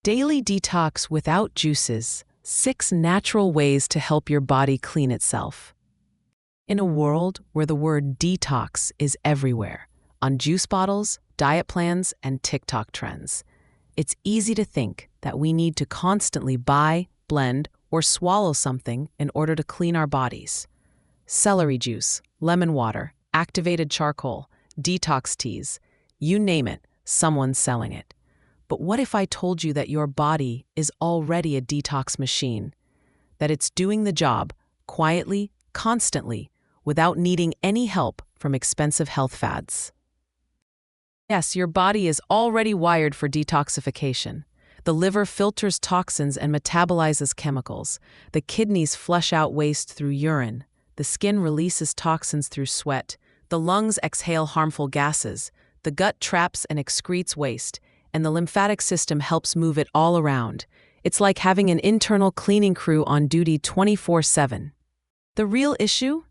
Daily detox without juices. 6 natural ways to help your body clean itself. In a world where the word detox is everywhere, on juice bottles, diet plans, and TikTok trends, it's easy to think that we need to constantly buy, blend, or swallow something in order to clean our bodies. Celery juice, lemon water, activated charcoal, detox teas, you name it, someone's selling it. But what if I told you that your body is already a detox machine? That it's doing the job, quietly, constantly, without needing any help from expensive health fads? Yes, your body is already wired for detoxification. The liver filters toxins and metabolizes chemicals. The kidneys flush out waste through urine. The skin releases toxins through sweat. The lungs exhale harmful gases. The gut traps and excretes waste, and the lymphatic system helps move it all around. It's like having an internal cleaning crew on duty 24/7. The real issue?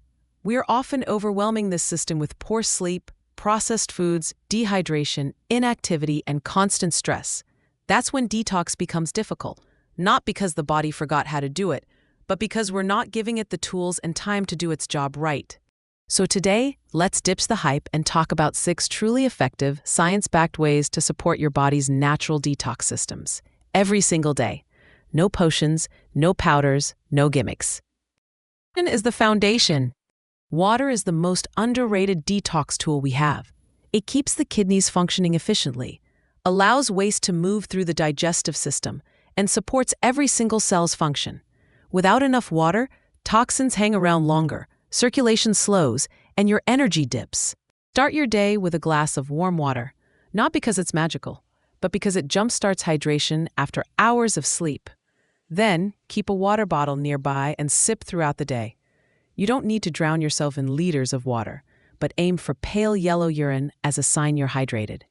We're often overwhelming this system with poor sleep, processed foods, dehydration, inactivity, and constant stress. That's when detox becomes difficult, not because the body forgot how to do it, but because we're not giving it the tools and time to do its job right. So today, let's ditch the hype and talk about 6 truly effective, science-backed ways to support your body's natural detox systems, every single day. No potions, no powders, no gimmicks. Water is the foundation. Water is the most underrated detox tool we have. It keeps the kidneys functioning efficiently, allows waste to move through the digestive system, and supports every single cell's function. Without enough water, toxins hang around longer, circulation slows, and your energy dips. Start your day with a glass of warm water, not because it's magical, but because it jumpstarts hydration after hours of sleep. Then, keep a water bottle nearby and sip throughout the day. You don't need to drown yourself in liters of water, but aim for pale yellow urine as a sign you're hydrated.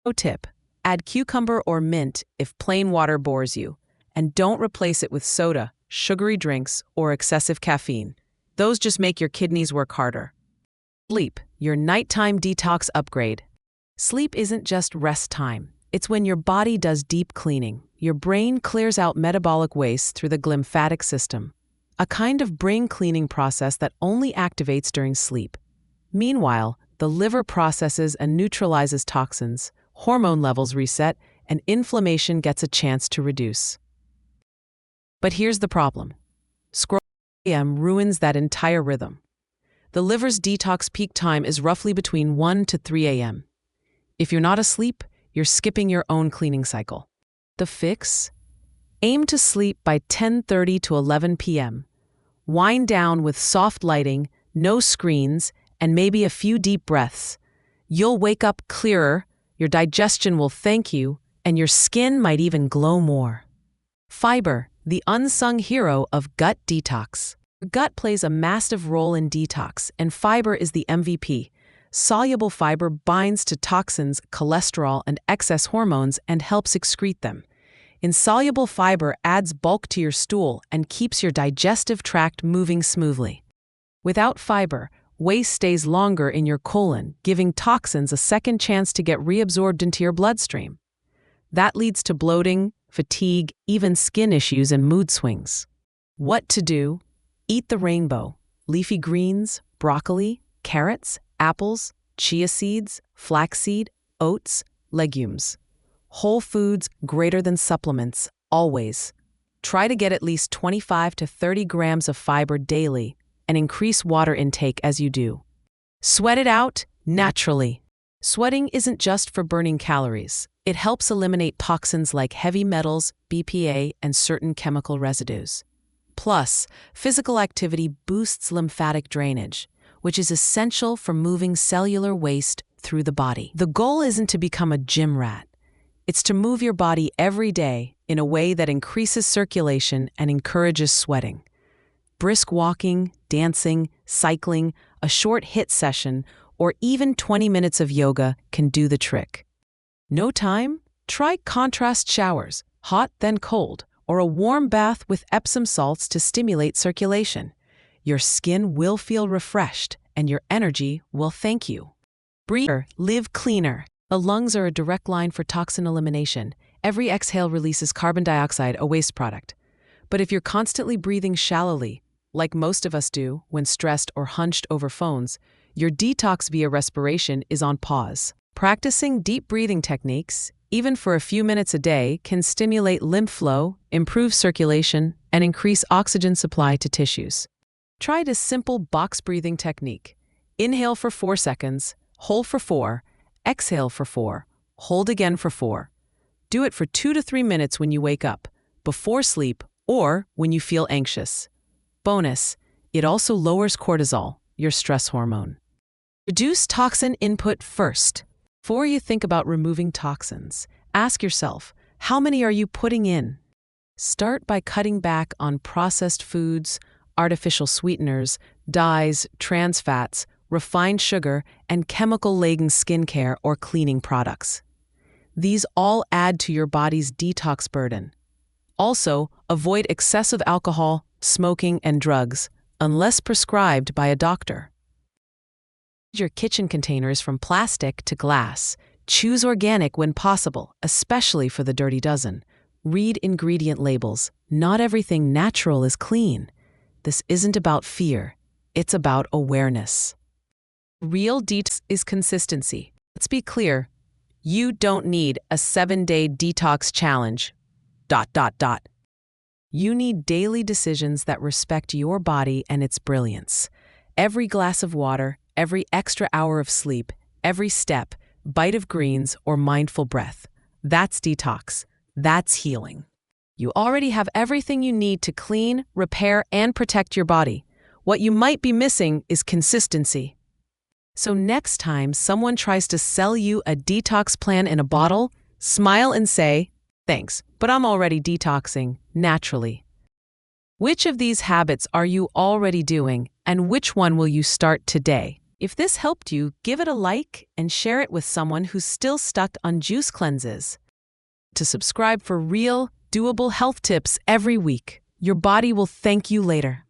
Pro tip: add cucumber or mint if plain water bores you, and don't replace it with soda, sugary drinks, or excessive caffeine. Those just make your kidneys work harder. Sleep, your nighttime detox upgrade. Sleep isn't just rest time. It's when your body does deep cleaning. Your brain clears out metabolic waste through the glymphatic system, a kind of brain cleaning process that only activates during sleep. Meanwhile, the liver processes and neutralizes toxins, hormone levels reset, and inflammation gets a chance to reduce. But here's the problem. Scrolling a.m. ruins that entire rhythm. The liver's detox peak time is roughly between 1 to 3 a.m. If you're not asleep, you're skipping your own cleaning cycle. The fix? Aim to sleep by 10:30 to 11 p.m. Wind down with soft lighting, no screens, and maybe a few deep breaths. You'll wake up clearer, your digestion will thank you, and your skin might even glow more. Fiber, the unsung hero of gut detox. Your gut plays a massive role in detox, and fiber is the MVP. Soluble fiber binds to toxins, cholesterol, and excess hormones and helps excrete them. Insoluble fiber adds bulk to your stool and keeps your digestive tract moving smoothly. Without fiber, waste stays longer in your colon, giving toxins a second chance to get reabsorbed into your bloodstream. That leads to bloating, fatigue, even skin issues and mood swings. What to do? Eat the rainbow: leafy greens, broccoli, carrots, apples, chia seeds, flaxseed, oats, legumes. Whole foods greater than supplements, always. Try to get at least 25 to 30 grams of fiber daily and increase water intake as you do. Sweat it out naturally. Sweating isn't just for burning calories. It helps eliminate toxins like heavy metals, BPA, and certain chemical residues. Plus, physical activity boosts lymphatic drainage, which is essential for moving cellular waste through the body. The goal isn't to become a gym rat. It's to move your body every day in a way that increases circulation and encourages sweating. Brisk walking, dancing, cycling, a short HIIT session, or even 20 minutes of yoga can do the trick. No time? Try contrast showers, hot then cold, or a warm bath with Epsom salts to stimulate circulation. Your skin will feel refreshed, and your energy will thank you. Breathe, live cleaner. The lungs are a direct line for toxin elimination. Every exhale releases carbon dioxide, a waste product. But if you're constantly breathing shallowly, like most of us do when stressed or hunched over phones, your detox via respiration is on pause. Practicing deep breathing techniques, even for a few minutes a day, can stimulate lymph flow, improve circulation, and increase oxygen supply to tissues. Try this simple box breathing technique. Inhale for 4 seconds, hold for 4, exhale for 4, hold again for 4. Do it for 2 to 3 minutes when you wake up, before sleep, or when you feel anxious. Bonus, it also lowers cortisol, your stress hormone. Reduce toxin input first. Before you think about removing toxins, ask yourself, how many are you putting in? Start by cutting back on processed foods, artificial sweeteners, dyes, trans fats, refined sugar, and chemical-laden skincare or cleaning products. These all add to your body's detox burden. Also, avoid excessive alcohol, smoking, and drugs, unless prescribed by a doctor. Your kitchen containers from plastic to glass. Choose organic when possible, especially for the dirty dozen. Read ingredient labels. Not everything natural is clean. This isn't about fear. It's about awareness. Real detox is consistency. Let's be clear. You don't need a 7-day detox challenge. ... You need daily decisions that respect your body and its brilliance. Every glass of water, every extra hour of sleep, every step, bite of greens, or mindful breath. That's detox. That's healing. You already have everything you need to clean, repair, and protect your body. What you might be missing is consistency. So next time someone tries to sell you a detox plan in a bottle, smile and say, "Thanks, but I'm already detoxing naturally." Which of these habits are you already doing, and which one will you start today? If this helped you, give it a like and share it with someone who's still stuck on juice cleanses. To subscribe for real, doable health tips every week. Your body will thank you later.